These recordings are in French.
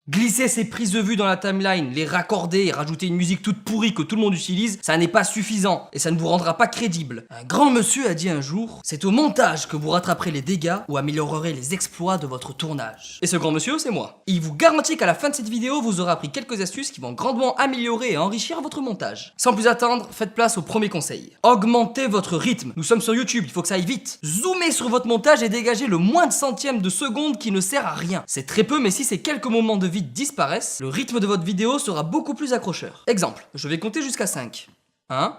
Glisser ses prises de vue dans la timeline, les raccorder et rajouter une musique toute pourrie que tout le monde utilise, ça n'est pas suffisant et ça ne vous rendra pas crédible. Un grand monsieur a dit un jour, c'est au montage que vous rattraperez les dégâts ou améliorerez les exploits de votre tournage. Et ce grand monsieur, c'est moi. Et il vous garantit qu'à la fin de cette vidéo, vous aurez appris quelques astuces qui vont grandement améliorer et enrichir votre montage. Sans plus attendre, faites place au premier conseil. Augmentez votre rythme. Nous sommes sur YouTube, il faut que ça aille vite. Zoomez sur votre montage et dégagez le moins de centième de seconde qui ne sert à rien. C'est très peu, mais si ces quelques moments de vide disparaissent, le rythme de votre vidéo sera beaucoup plus accrocheur. Exemple, je vais compter jusqu'à 5. 1,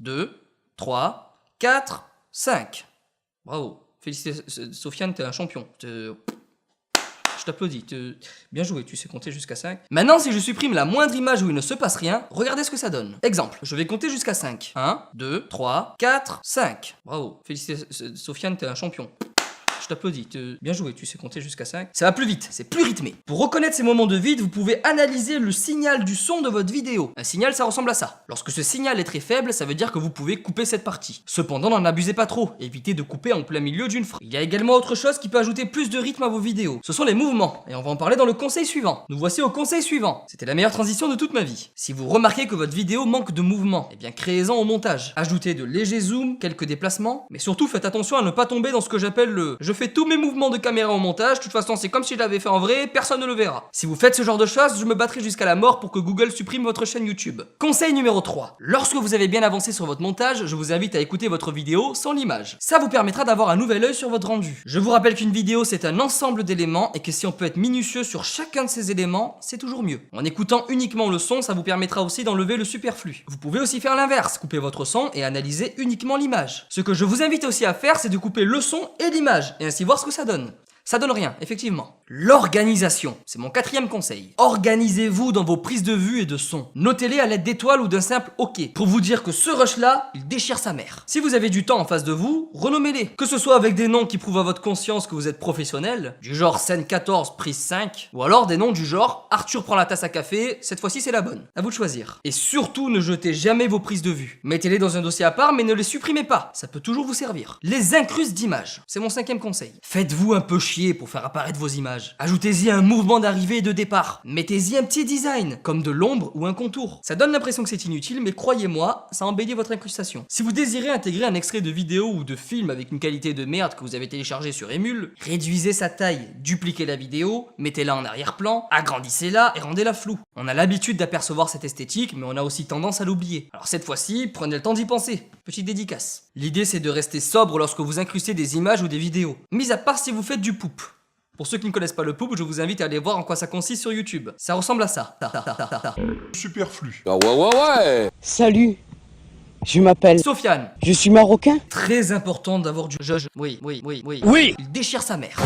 2, 3, 4, 5. Bravo. Félicitations, Sofiane, t'es un champion. Je t'applaudis. Bien joué, tu sais compter jusqu'à 5. Maintenant, si je supprime la moindre image où il ne se passe rien, regardez ce que ça donne. Exemple, je vais compter jusqu'à 5. 1, 2, 3, 4, 5. Bravo. Félicitations, Sofiane, t'es un champion. Je t'applaudis, bien joué, tu sais compter jusqu'à 5. Ça va plus vite, c'est plus rythmé. Pour reconnaître ces moments de vide, vous pouvez analyser le signal du son de votre vidéo. Un signal, ça ressemble à ça. Lorsque ce signal est très faible, ça veut dire que vous pouvez couper cette partie. Cependant, n'en abusez pas trop, évitez de couper en plein milieu d'une phrase. Il y a également autre chose qui peut ajouter plus de rythme à vos vidéos. Ce sont les mouvements, et on va en parler dans le conseil suivant. Nous voici au conseil suivant. C'était la meilleure transition de toute ma vie. Si vous remarquez que votre vidéo manque de mouvement, eh bien créez-en au montage. Ajoutez de légers zooms, quelques déplacements, mais surtout faites attention à ne pas tomber dans ce que j'appelle le « je fais tous mes mouvements de caméra au montage, de toute façon c'est comme si je l'avais fait en vrai, personne ne le verra ». Si vous faites ce genre de choses, je me battrai jusqu'à la mort pour que Google supprime votre chaîne YouTube. Conseil numéro 3. Lorsque vous avez bien avancé sur votre montage, je vous invite à écouter votre vidéo sans l'image. Ça vous permettra d'avoir un nouvel œil sur votre rendu. Je vous rappelle qu'une vidéo c'est un ensemble d'éléments et que si on peut être minutieux sur chacun de ces éléments, c'est toujours mieux. En écoutant uniquement le son, ça vous permettra aussi d'enlever le superflu. Vous pouvez aussi faire l'inverse, couper votre son et analyser uniquement l'image. Ce que je vous invite aussi à faire, c'est de couper le son et l'image et ainsi voir ce que ça donne. Ça donne rien, effectivement. L'organisation, c'est mon 4e conseil. Organisez-vous dans vos prises de vue et de son. Notez-les à l'aide d'étoiles ou d'un simple OK, pour vous dire que ce rush-là, il déchire sa mère. Si vous avez du temps en face de vous, renommez-les. Que ce soit avec des noms qui prouvent à votre conscience que vous êtes professionnel, du genre scène 14, prise 5, ou alors des noms du genre Arthur prend la tasse à café, cette fois-ci c'est la bonne. À vous de choisir. Et surtout, ne jetez jamais vos prises de vue. Mettez-les dans un dossier à part, mais ne les supprimez pas. Ça peut toujours vous servir. Les incrustes d'images, c'est mon 5e conseil. Faites-vous un peu chier pour faire apparaître vos images. Ajoutez-y un mouvement d'arrivée et de départ. Mettez-y un petit design, comme de l'ombre ou un contour. Ça donne l'impression que c'est inutile, mais croyez-moi, ça embellit votre incrustation. Si vous désirez intégrer un extrait de vidéo ou de film avec une qualité de merde que vous avez téléchargé sur Emule, réduisez sa taille, dupliquez la vidéo, mettez-la en arrière-plan, agrandissez-la et rendez-la floue. On a l'habitude d'apercevoir cette esthétique, mais on a aussi tendance à l'oublier. Alors cette fois-ci, prenez le temps d'y penser. Petite dédicace. L'idée c'est de rester sobre lorsque vous incrustez des images ou des vidéos, mis à part si vous faites du poop. Pour ceux qui ne connaissent pas le poop, je vous invite à aller voir en quoi ça consiste sur YouTube. Ça ressemble à ça. Superflu. Ah ouais. Salut, je m'appelle Sofiane. Je suis marocain. Très important d'avoir du Oui. Oui. Il déchire sa mère.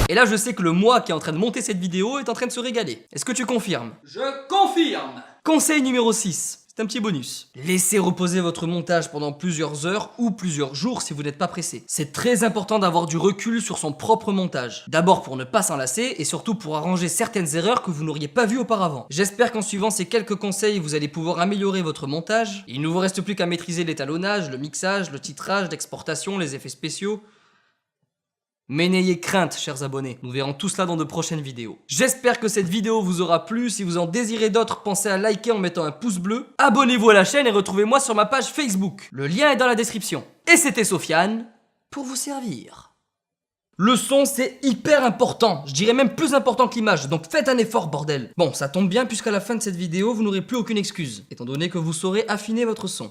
Et là, je sais que le moi qui est en train de monter cette vidéo est en train de se régaler. Est-ce que tu confirmes? Je confirme. Conseil numéro 6. C'est un petit bonus. Laissez reposer votre montage pendant plusieurs heures ou plusieurs jours si vous n'êtes pas pressé. C'est très important d'avoir du recul sur son propre montage. D'abord pour ne pas s'enlacer et surtout pour arranger certaines erreurs que vous n'auriez pas vues auparavant. J'espère qu'en suivant ces quelques conseils, vous allez pouvoir améliorer votre montage. Il ne vous reste plus qu'à maîtriser l'étalonnage, le mixage, le titrage, l'exportation, les effets spéciaux. Mais n'ayez crainte, chers abonnés, nous verrons tout cela dans de prochaines vidéos. J'espère que cette vidéo vous aura plu. Si vous en désirez d'autres, pensez à liker en mettant un pouce bleu. Abonnez-vous à la chaîne et retrouvez-moi sur ma page Facebook. Le lien est dans la description. Et c'était Sofiane, pour vous servir. Le son, c'est hyper important, je dirais même plus important que l'image, donc faites un effort, bordel. Bon, ça tombe bien puisqu'à la fin de cette vidéo, vous n'aurez plus aucune excuse, étant donné que vous saurez affiner votre son.